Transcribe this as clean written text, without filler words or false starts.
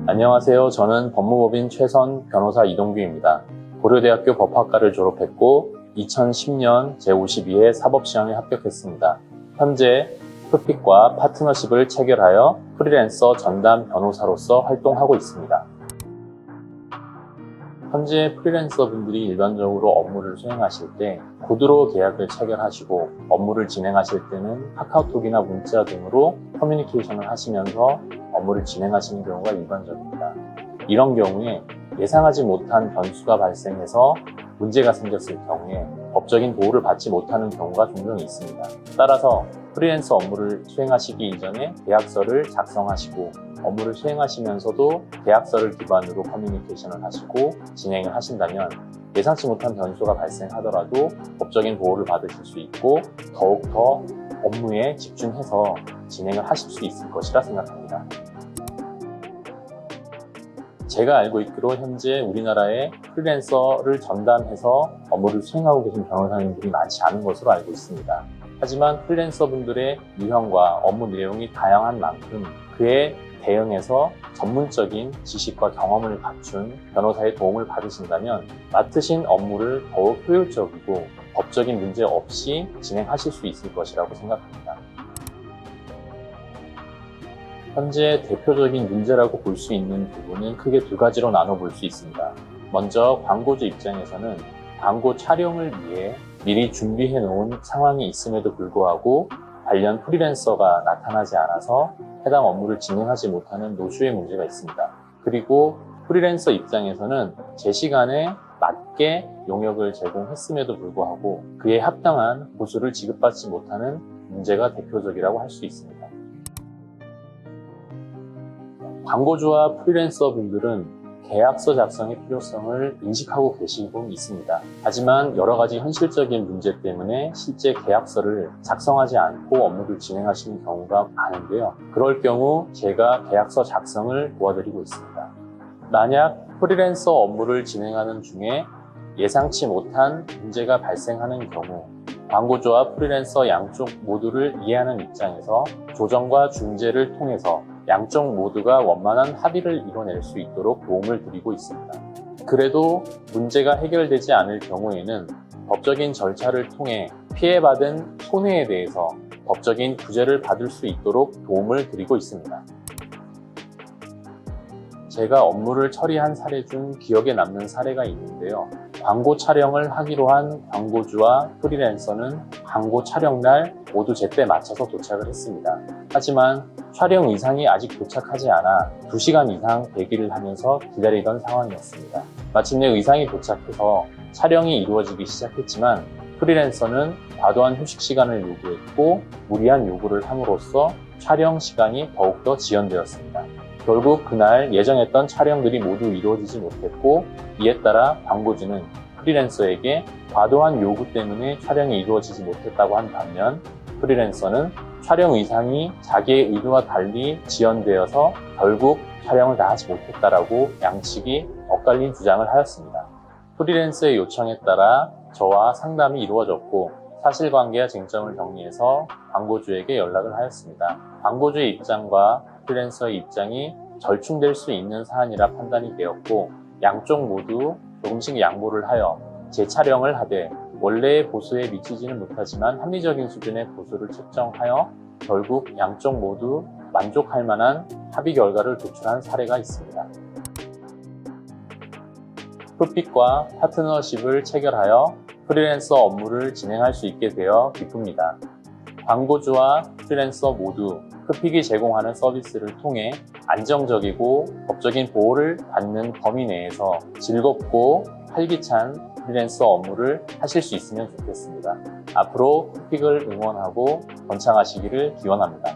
안녕하세요. 저는 법무법인 최선 변호사 이동규입니다. 고려대학교 법학과를 졸업했고 2010년 제52회 사법시험에 합격했습니다. 현재 풋픽과 파트너십을 체결하여 프리랜서 전담 변호사로서 활동하고 있습니다. 현재 프리랜서 분들이 일반적으로 업무를 수행하실 때 구두로 계약을 체결하시고 업무를 진행하실 때는 카카오톡이나 문자 등으로 커뮤니케이션을 하시면서 업무를 진행하시는 경우가 일반적입니다. 이런 경우에 예상하지 못한 변수가 발생해서 문제가 생겼을 경우에 법적인 보호를 받지 못하는 경우가 종종 있습니다. 따라서 프리랜서 업무를 수행하시기 이전에 계약서를 작성하시고 업무를 수행하시면서도 계약서를 기반으로 커뮤니케이션을 하시고 진행을 하신다면 예상치 못한 변수가 발생하더라도 법적인 보호를 받으실 수 있고 더욱더 업무에 집중해서 진행을 하실 수 있을 것이라 생각합니다. 제가 알고 있기로 현재 우리나라에 프리랜서를 전담해서 업무를 수행하고 계신 변호사님들이 많지 않은 것으로 알고 있습니다. 하지만 프리랜서 분들의 유형과 업무 내용이 다양한 만큼 그에 대응해서 전문적인 지식과 경험을 갖춘 변호사의 도움을 받으신다면 맡으신 업무를 더욱 효율적이고 법적인 문제 없이 진행하실 수 있을 것이라고 생각합니다. 현재 대표적인 문제라고 볼 수 있는 부분은 크게 두 가지로 나눠볼 수 있습니다. 먼저 광고주 입장에서는 광고 촬영을 위해 미리 준비해 놓은 상황이 있음에도 불구하고 관련 프리랜서가 나타나지 않아서 해당 업무를 진행하지 못하는 노쇼의 문제가 있습니다. 그리고 프리랜서 입장에서는 제 시간에 맞게 용역을 제공했음에도 불구하고 그에 합당한 보수를 지급받지 못하는 문제가 대표적이라고 할 수 있습니다. 광고주와 프리랜서 분들은 계약서 작성의 필요성을 인식하고 계시고 있습니다. 하지만 여러 가지 현실적인 문제 때문에 실제 계약서를 작성하지 않고 업무를 진행하시는 경우가 많은데요. 그럴 경우 제가 계약서 작성을 도와드리고 있습니다. 만약 프리랜서 업무를 진행하는 중에 예상치 못한 문제가 발생하는 경우 광고주와 프리랜서 양쪽 모두를 이해하는 입장에서 조정과 중재를 통해서 양쪽 모두가 원만한 합의를 이뤄낼 수 있도록 도움을 드리고 있습니다. 그래도 문제가 해결되지 않을 경우에는 법적인 절차를 통해 피해받은 손해에 대해서 법적인 구제를 받을 수 있도록 도움을 드리고 있습니다. 제가 업무를 처리한 사례 중 기억에 남는 사례가 있는데요. 광고 촬영을 하기로 한 광고주와 프리랜서는 광고 촬영 날 모두 제때 맞춰서 도착을 했습니다. 하지만 촬영 의상이 아직 도착하지 않아 2시간 이상 대기를 하면서 기다리던 상황이었습니다. 마침내 의상이 도착해서 촬영이 이루어지기 시작했지만 프리랜서는 과도한 휴식 시간을 요구했고 무리한 요구를 함으로써 촬영 시간이 더욱더 지연되었습니다. 결국 그날 예정했던 촬영들이 모두 이루어지지 못했고 이에 따라 광고주는 프리랜서에게 과도한 요구 때문에 촬영이 이루어지지 못했다고 한 반면 프리랜서는 촬영 의상이 자기의 의도와 달리 지연되어서 결국 촬영을 다 하지 못했다라고 양측이 엇갈린 주장을 하였습니다. 프리랜서의 요청에 따라 저와 상담이 이루어졌고 사실관계와 쟁점을 정리해서 광고주에게 연락을 하였습니다. 광고주의 입장과 프리랜서의 입장이 절충될 수 있는 사안이라 판단이 되었고 양쪽 모두 조금씩 양보를 하여 재촬영을 하되 원래의 보수에 미치지는 못하지만 합리적인 수준의 보수를 책정하여 결국 양쪽 모두 만족할 만한 합의 결과를 도출한 사례가 있습니다. 풋픽과 파트너십을 체결하여 프리랜서 업무를 진행할 수 있게 되어 기쁩니다. 광고주와 프리랜서 모두 풋픽이 제공하는 서비스를 통해 안정적이고 법적인 보호를 받는 범위 내에서 즐겁고 활기찬 프리랜서 업무를 하실 수 있으면 좋겠습니다. 앞으로 풋픽을 응원하고 번창하시기를 기원합니다.